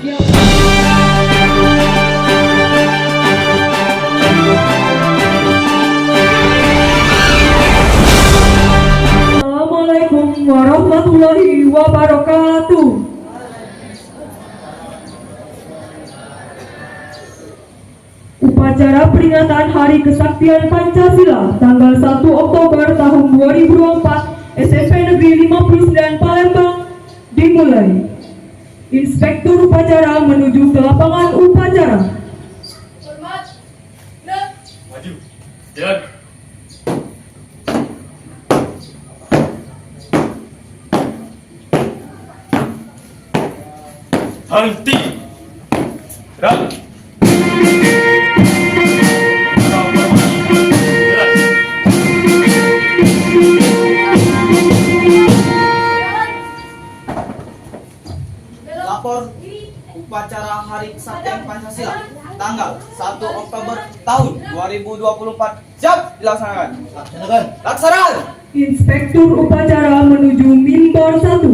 Assalamualaikum warahmatullahi wabarakatuh. Upacara peringatan Hari Kesaktian Pancasila tanggal 1 Oktober tahun 2024 SMP Negeri 59 Palembang dimulai. Inspektur upacara menuju ke lapangan upacara. Hormat. Gerak. Maju. Jalan. Henti. Gerak. Lapor upacara Hari Kesaktian Pancasila tanggal 1 Oktober tahun 2024 siap dilaksanakan. Laksanakan. Inspektur upacara menuju mimbar 1.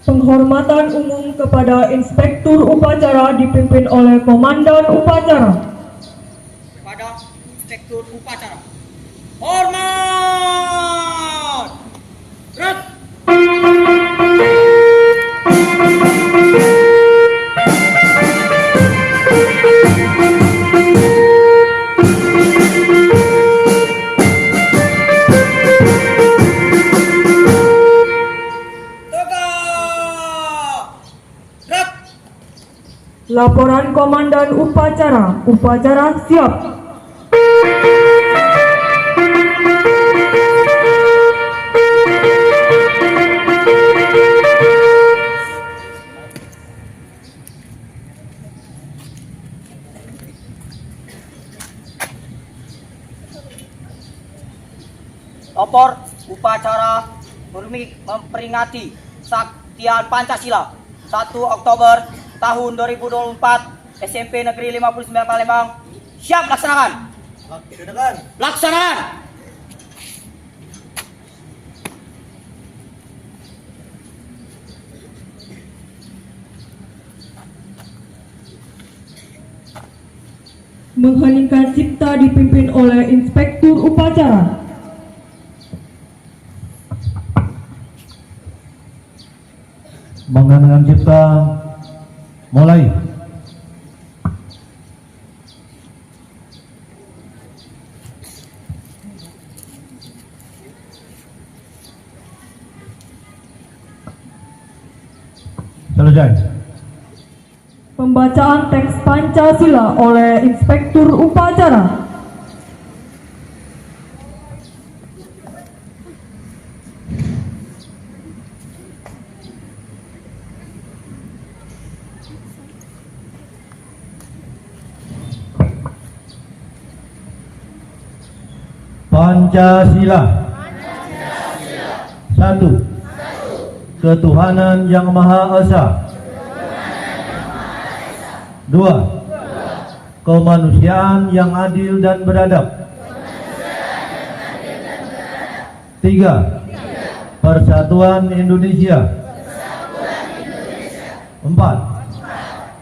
Penghormatan umum kepada Inspektur Upacara dipimpin oleh Komandan Upacara. Kepada Inspektur Upacara. Hormat. Gerak. Laporan Komandan Upacara. Upacara siap. Lapor upacara memperingati Kesaktian Pancasila 1 Oktober tahun 2024 SMP Negeri 59 Palembang siap laksanakan. Laksanakan. Mengheningkan cipta dipimpin oleh Inspektur Upacara. Mengheningkan cipta mulai. Selesai. Pembacaan teks Pancasila oleh Inspektur Upacara. Pancasila. Satu, ketuhanan yang Maha Esa. Dua, kemanusiaan yang adil dan beradab. Tiga, persatuan Indonesia. Empat,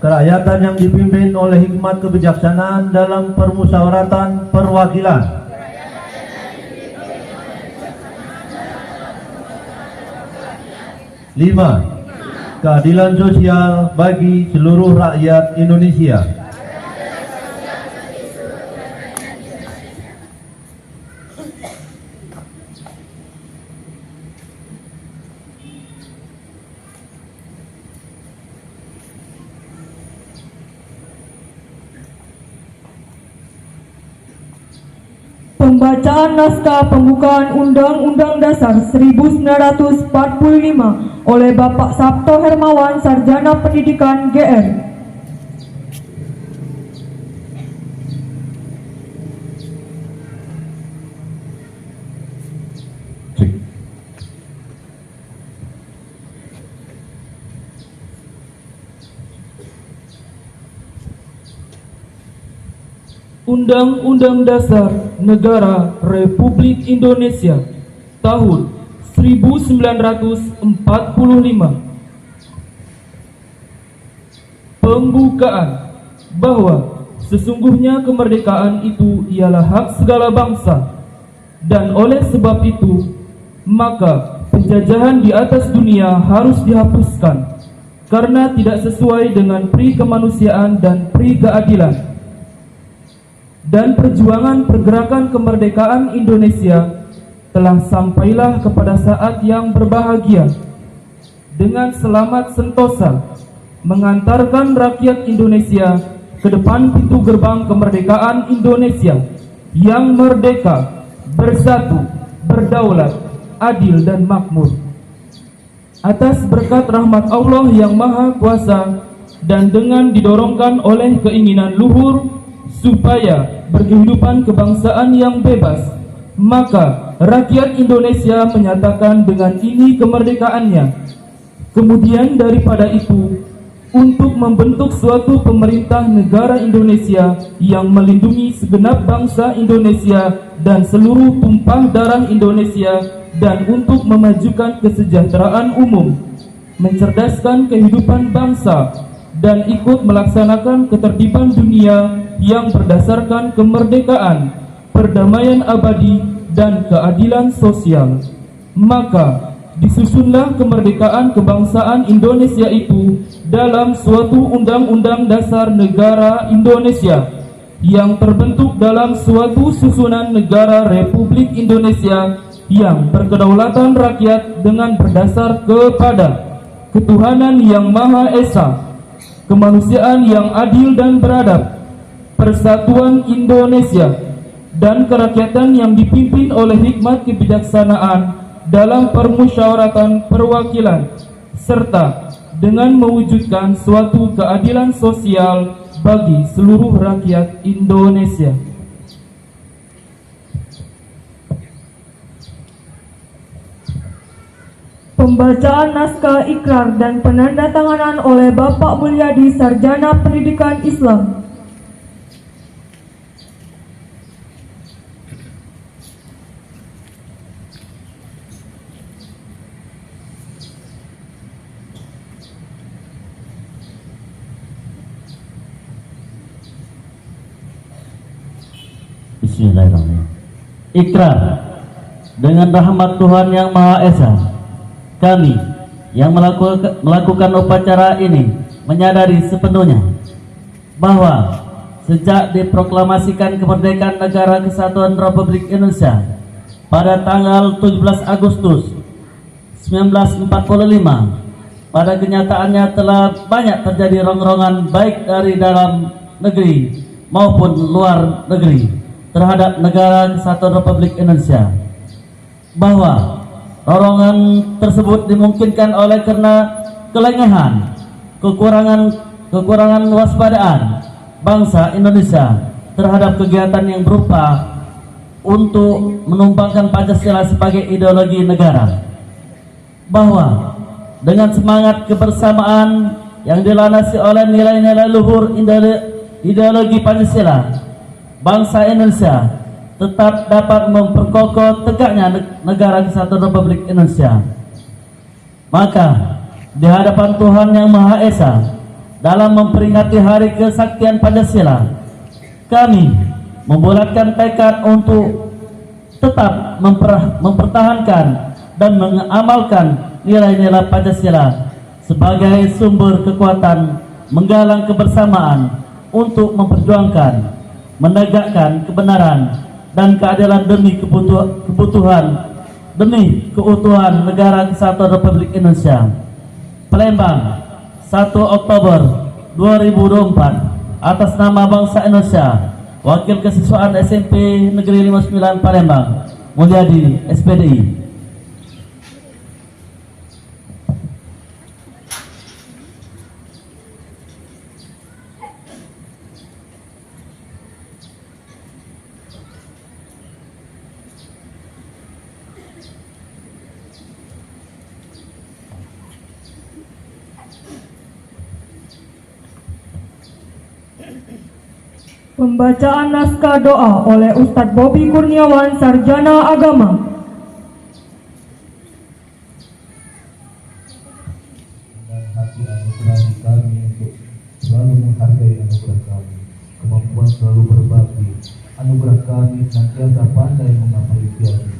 kerakyatan yang dipimpin oleh hikmat kebijaksanaan dalam permusyawaratan perwakilan. Lima, keadilan sosial bagi seluruh rakyat Indonesia. Pembacaan naskah pembukaan Undang-Undang Dasar 1945 oleh Bapak Sabto Hermawan, Sarjana Pendidikan GR. Undang-Undang Dasar Negara Republik Indonesia tahun 1945. Pembukaan bahwa sesungguhnya kemerdekaan itu ialah hak segala bangsa, dan oleh sebab itu maka penjajahan di atas dunia harus dihapuskan karena tidak sesuai dengan pri kemanusiaan dan pri keadilan. Dan perjuangan pergerakan kemerdekaan Indonesia telah sampailah kepada saat yang berbahagia dengan selamat sentosa mengantarkan rakyat Indonesia ke depan pintu gerbang kemerdekaan Indonesia yang merdeka, bersatu, berdaulat, adil dan makmur. Atas berkat rahmat Allah yang Maha Kuasa dan dengan didorongkan oleh keinginan luhur supaya berkehidupan kebangsaan yang bebas, maka rakyat Indonesia menyatakan dengan ini kemerdekaannya. Kemudian daripada itu, untuk membentuk suatu pemerintah negara Indonesia yang melindungi segenap bangsa Indonesia dan seluruh tumpah darah Indonesia, dan untuk memajukan kesejahteraan umum, mencerdaskan kehidupan bangsa, dan ikut melaksanakan ketertiban dunia yang berdasarkan kemerdekaan, perdamaian abadi, dan keadilan sosial. Maka disusunlah kemerdekaan kebangsaan Indonesia itu dalam suatu Undang-Undang Dasar Negara Indonesia yang terbentuk dalam suatu susunan negara Republik Indonesia yang berkedaulatan rakyat dengan berdasar kepada ketuhanan yang Maha Esa, kemanusiaan yang adil dan beradab, persatuan Indonesia, dan kerakyatan yang dipimpin oleh hikmat kebijaksanaan dalam permusyawaratan perwakilan, serta dengan mewujudkan suatu keadilan sosial bagi seluruh rakyat Indonesia. Pembacaan naskah ikrar dan penandatanganan oleh Bapak Mulyadi, Sarjana Pendidikan Islam. Bismillahirrahmanirrahim. Ikrar dengan rahmat Tuhan yang Maha Esa, kami yang melakukan upacara ini menyadari sepenuhnya bahwa sejak diproklamasikan kemerdekaan Negara Kesatuan Republik Indonesia pada tanggal 17 Agustus 1945, pada kenyataannya telah banyak terjadi rongrongan baik dari dalam negeri maupun luar negeri terhadap Negara Kesatuan Republik Indonesia, bahwa dorongan tersebut dimungkinkan oleh karena kelengahan, kekurangan waspadaan bangsa Indonesia terhadap kegiatan yang berupa untuk menumbangkan Pancasila sebagai ideologi negara, bahwa dengan semangat kebersamaan yang dilandasi oleh nilai-nilai luhur ideologi Pancasila, bangsa Indonesia tetap dapat memperkokoh tegaknya negara kesatuan Republik Indonesia. Maka di hadapan Tuhan Yang Maha Esa, dalam memperingati Hari Kesaktian Pancasila, kami membulatkan tekad untuk tetap mempertahankan dan mengamalkan nilai-nilai Pancasila sebagai sumber kekuatan menggalang kebersamaan untuk memperjuangkan, menegakkan kebenaran dan keadilan demi keutuhan negara kesatuan Republik Indonesia. Palembang, 1 Oktober 2024, atas nama bangsa Indonesia, Wakil Kesiswaan SMP Negeri 59 Palembang, Mulyadi SPDI. Pembacaan naskah doa oleh Ustadz Bobi Kurniawan, Sarjana Agama. Dan hati anugerahi kami untuk selalu menghargai anugerah kami, kemampuan selalu berbagi, anugerah kami senantiasa pandai mengapresiasi.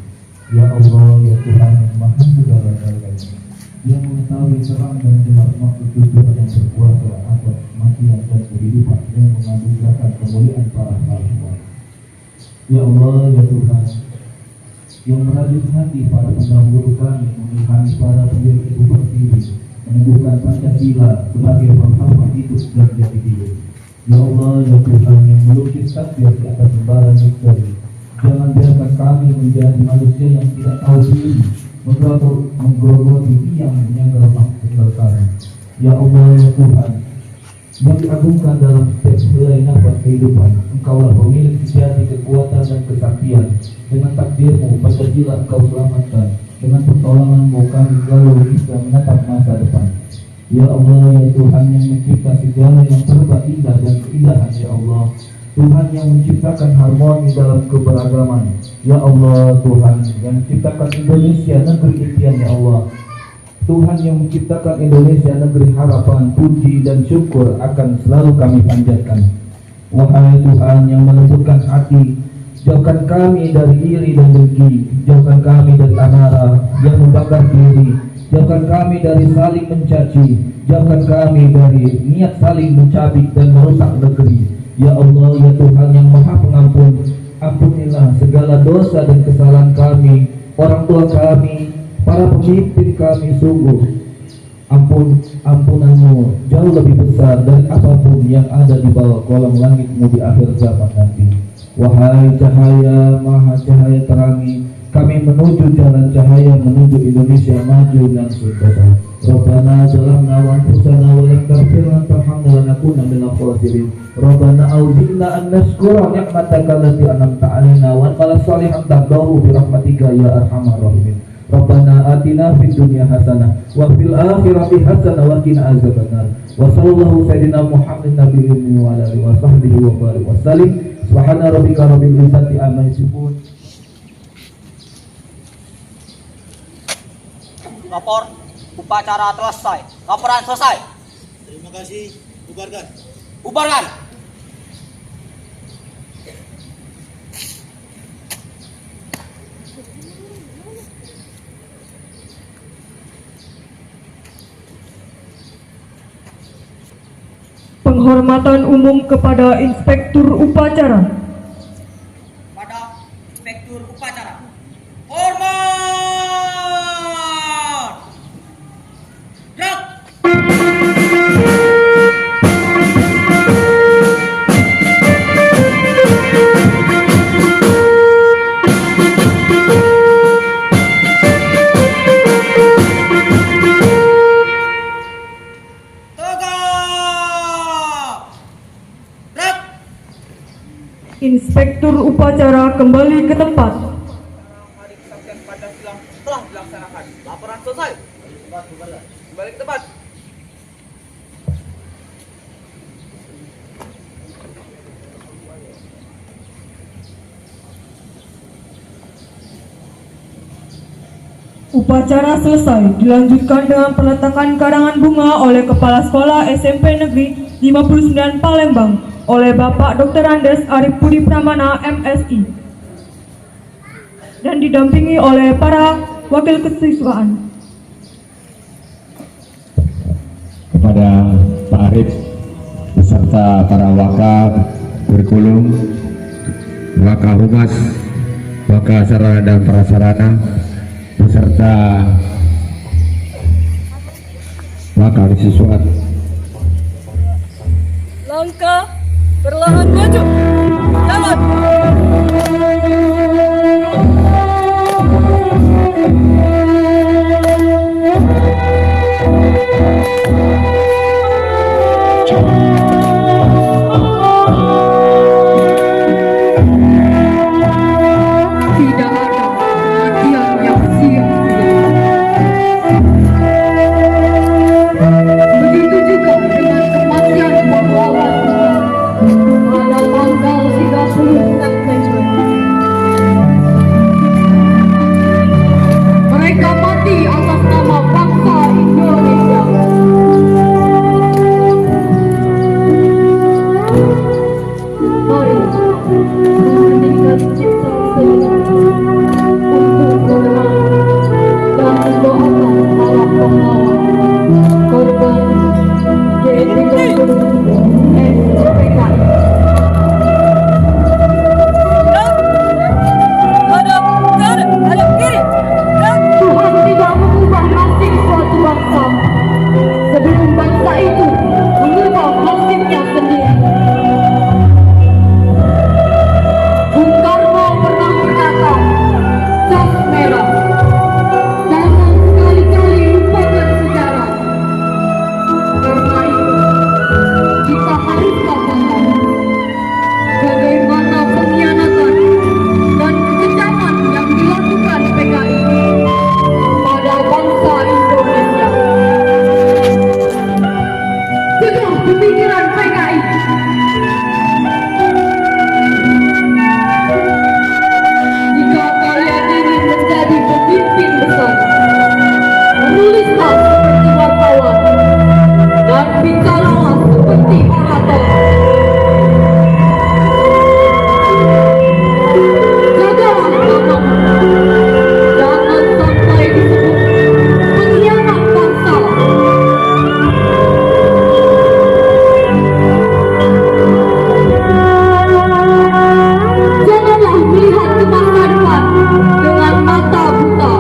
Ya Allah, ya Tuhan yang maha segala-galanya, yang mengetahui terang dan jelas maksud tujuan yang berkuasa atas kematian dan kehidupan, yang menganugerahkan kemuliaan para hamba. Ya Allah, ya Tuhan, yang merajut hati para pendahulu kami, mengilhami para pendiri ibu pertiwi, meneguhkan Pancasila sebagai pertama hidup dan jati diri. Ya Allah, ya Tuhan, yang melukis takdir di atas lembaran misteri, jangan biarkan kami menjadi manusia yang tidak tahu diri, menggerogoti tiang menyangkal maksud kami. Ya Allah, ya Tuhan, yang diagungkan dalam setiap helai nafas kehidupan, Engkaulah pemilik sejati kekuatan dan kesaktian. Dengan takdirmu, Pancasila Engkau selamatkan. Dengan pertolonganmu kami selalu bisa menatap masa depan. Ya Allah, ya Tuhan yang mencipta segala yang serba indah dan keindahan. Ya Allah, Tuhan yang menciptakan harmoni dalam keberagaman. Ya Allah, Tuhan yang menciptakan Indonesia negeri impian. Ya Allah, Tuhan yang menciptakan Indonesia negeri harapan, puji dan syukur akan selalu kami panjatkan. Wahai Tuhan yang melembutkan hati, jauhkan kami dari iri dan dengki, jauhkan kami dari amarah yang membakar diri, jauhkan kami dari saling mencaci, jauhkan kami dari niat saling mencabik dan merusak negeri. Ya Allah, ya Tuhan yang maha pengampun, ampunilah segala dosa dan kesalahan kami, orang tua kami, para pemimpin kami. Sungguh ampunanmu jauh lebih besar dari apapun yang ada di bawah kolong langitmu di akhir zaman nanti. Wahai cahaya, maha cahaya terangi kami menuju jalan cahaya, menuju Indonesia maju dan sejahtera. Rabbana zalamna wa anfusana wa lam taghfir lana tarhamna lanakuna minal khasirin. Rabbana auzinna an nashkura ni'mataka allati an'amta 'alaina wa na'mal shalihan tardahu bi rahmatika ya arhamar rahimin. Rabbana atina fid dunya hasanah wa fil akhirati hasanah wa qina azabannar. Wa sallallahu sayyidina Muhammadin nabiyyi wa ala alihi wa sahbihi wa barik wa sallim. Subhana rabbika rabbil izzati amma yasifun. Lapor upacara selesai. Laporan selesai. Terima kasih. Bubarkan. Bubarkan. Penghormatan umum kepada Inspektur Upacara. Pada Inspektur Upacara. Hormat. Jak. Inspektur Upacara kembali ke tempat. Hari Kesaktian Pancasila telah dilaksanakan. dilaksanakan. Laporan selesai. Kembali ke tempat. Upacara selesai, dilanjutkan dengan peletakan karangan bunga oleh Kepala Sekolah SMP Negeri 59 Palembang oleh Bapak Dr. Andes Arif Budi Pramana MSI dan didampingi oleh para wakil kesiswaan. Kepada Pak Arif beserta para waka kurikulum, waka humas, waka sarana dan prasarana, beserta waka siswa. Langkah perlahan maju. Jalan. Tidak ada kematian yang sia-sia. Begitu juga dengan kematian pahlawan pada tanggal 30 September. Mereka mati atas nama bangsa Indonesia. Mari meningkat cipta selera untuk mengenang dan mendoakan para pahlawan korban G30 SPKI. Hadap kanan, hadap kiri. Tuhan tidak mengubah nasib suatu bangsa sebelum bangsa itu mengubah nasibnya sendiri. Bung Karno pernah berkata, "Jas merah, jangan sekali-kali lupakan sejarah." Karena itu, kita harus paham bagaimana pengkhianatan dan kekejaman yang dilakukan PKI pada bangsa Indonesia. Teguh pemikiran PKI. Jika kalian ingin menjadi pemimpin besar, menulislah seperti wartawan dan bicaralah seperti orator. Jagalah namamu, jangan sampai disebut pengkhianat bangsa. Janganlah melihat ke masa depan dengan mata buta.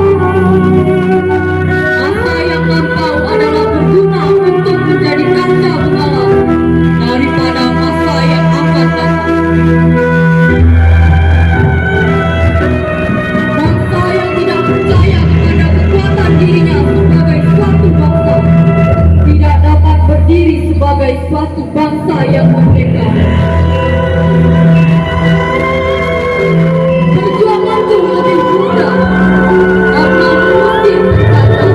Masa yang lampau adalah berguna untuk menjadi kaca pengawas daripada masa yang akan datang. Bangsa yang tidak percaya kepada kekuatan dirinya sebagai suatu bangsa tidak dapat berdiri sebagai suatu bangsa yang merdeka. Perjuanganku lebih mudah karena musim berkata,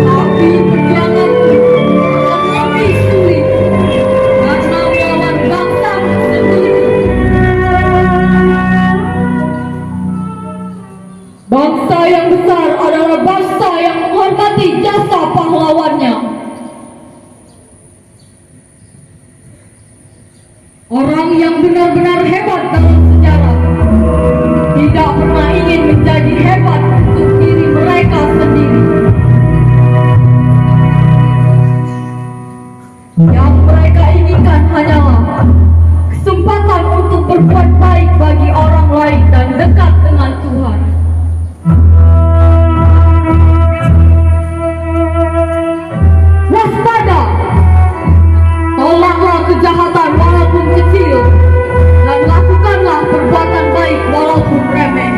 tapi perjuanganku akan lebih sulit karena melawan bangsaku sendiri. Bangsa yang besar adalah bangsa yang menghormati jasa pahlawannya. Orang yang benar-benar hebat dalam sejarah tidak pernah ingin menjadi hebat untuk diri mereka sendiri. Yang mereka inginkan hanyalah kesempatan untuk berbuat baik bagi orang lain dan dekat dengan Tuhan. Waspada! Tolaklah kejahatan walaupun kecil dan lakukanlah perbuatan baik walaupun remeh.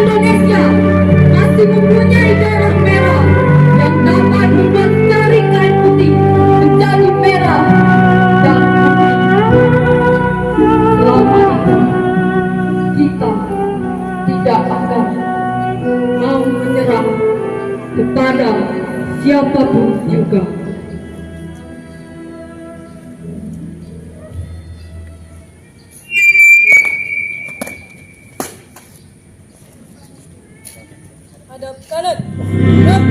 Indonesia masih mempunyai darah merah yang dapat membuat sari kain putih menjadi merah dan putih. Selama itu kita tidak akan mau menyerah kepada siapapun juga. Hadap kanan. Gerak.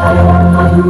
Ayo maju,